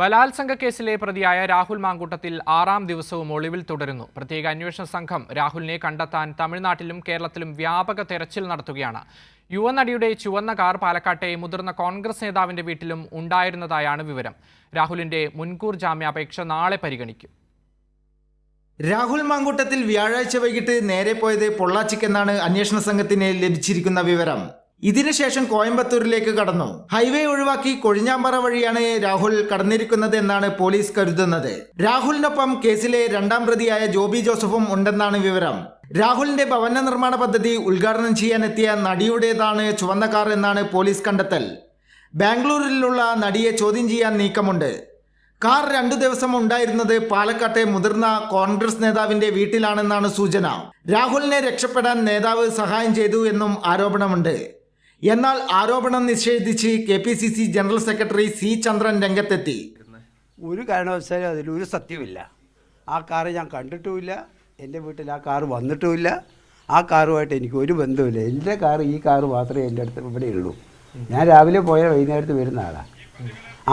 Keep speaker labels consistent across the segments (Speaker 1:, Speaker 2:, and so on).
Speaker 1: ബലാത്സംഗ കേസിലെ പ്രതിയായ രാഹുൽ മാങ്കൂട്ടത്തിൽ 6ാം ദിവസവും ഒളിവിൽ തുടരുന്നു. പ്രത്യേക അന്വേഷണ സംഘം രാഹുലിനെ കണ്ടെത്താൻ തമിഴ്നാട്ടിലും കേരളത്തിലും വ്യാപക തെരച്ചിൽ നടത്തുകയാണ്. യുവനടിയുടെ ചുവന്ന കാർ പാലക്കാട്ടെ മുതിർന്ന കോൺഗ്രസ് നേതാവിന്റെ വീട്ടിലും ഉണ്ടായിരുന്നതായാണ് വിവരം. രാഹുലിന്റെ മുൻകൂർ ജാമ്യാപേക്ഷ നാളെ പരിഗണിക്കും.
Speaker 2: രാഹുൽ മാങ്കൂട്ടത്തിൽ വ്യാഴാഴ്ച വൈകിട്ട് നേരെ പോയത് പൊള്ളാച്ചിക്കെന്നാണ് അന്വേഷണ സംഘത്തിന് ലഭിച്ചിരിക്കുന്ന വിവരം. ഇതിനുശേഷം കോയമ്പത്തൂരിലേക്ക് കടന്നു. ഹൈവേ ഒഴിവാക്കി കൊഴിഞ്ഞാമ്പാറ വഴിയാണ് രാഹുൽ കടന്നിരിക്കുന്നത് എന്നാണ് പോലീസ് കരുതുന്നത്. രാഹുലിനൊപ്പം കേസിലെ 2ാം പ്രതിയായ ജോബി ജോസഫും ഉണ്ടെന്നാണ് വിവരം. രാഹുലിന്റെ ഭവന നിർമ്മാണ പദ്ധതി ഉദ്ഘാടനം ചെയ്യാനെത്തിയ നടിയുടേതാണ് ചുവന്ന കാർ എന്നാണ് പോലീസ് കണ്ടെത്തൽ. ബാംഗ്ലൂരിലുള്ള നടിയെ ചോദ്യം ചെയ്യാൻ നീക്കമുണ്ട്. കാർ 2 ദിവസം ഉണ്ടായിരുന്നത് പാലക്കാട്ടെ മുതിർന്ന കോൺഗ്രസ് നേതാവിന്റെ വീട്ടിലാണെന്നാണ് സൂചന. രാഹുലിനെ രക്ഷപ്പെടാൻ നേതാവ് സഹായം ചെയ്തു എന്നും ആരോപണമുണ്ട്. എന്നാൽ ആരോപണം നിഷേധിച്ച് KPCC ജനറൽ സെക്രട്ടറി C ചന്ദ്രൻ രംഗത്തെത്തി.
Speaker 3: ഒരു കാരണവശാലും അതിലൊരു സത്യമില്ല. ആ കാറ് ഞാൻ കണ്ടിട്ടുമില്ല, എൻ്റെ വീട്ടിൽ ആ കാറ് വന്നിട്ടുമില്ല, ആ കാറുമായിട്ട് എനിക്ക് ഒരു ബന്ധവുമില്ല. എൻ്റെ കാറ് ഈ കാറ് മാത്രമേ എൻ്റെ അടുത്ത് ഇവിടെ ഉള്ളൂ. ഞാൻ രാവിലെ പോയാൽ വൈകുന്നേരത്ത് വരുന്ന ആളാണ്.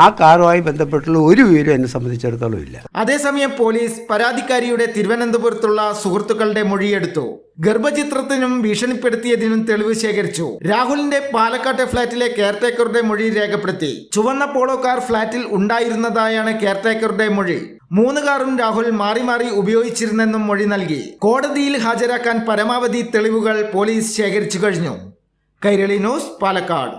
Speaker 3: ആ കാറുമായി ബന്ധപ്പെട്ടുള്ള ഒരു വിവരം എന്നെ സംബന്ധിച്ചിടത്തോളം ഇല്ല.
Speaker 2: അതേസമയം പോലീസ് പരാതിക്കാരിയുടെ തിരുവനന്തപുരത്തുള്ള സുഹൃത്തുക്കളുടെ മൊഴിയെടുത്തു. ഗർഭചിത്രത്തിനും ഭീഷണിപ്പെടുത്തിയതിനും തെളിവ് ശേഖരിച്ചു. രാഹുലിന്റെ പാലക്കാട്ടെ ഫ്ളാറ്റിലെ കെയർടേക്കറുടെ മൊഴി രേഖപ്പെടുത്തി. ചുവന്ന പോളോ കാർ ഫ്ളാറ്റിൽ ഉണ്ടായിരുന്നതായാണ് കെയർടേക്കറുടെ മൊഴി. 3 കാറും രാഹുൽ മാറി മാറി ഉപയോഗിച്ചിരുന്നെന്നും മൊഴി നൽകി. കോടതിയിൽ ഹാജരാക്കാൻ പരമാവധി തെളിവുകൾ പോലീസ് ശേഖരിച്ചു കഴിഞ്ഞു. കൈരളി ന്യൂസ്, പാലക്കാട്.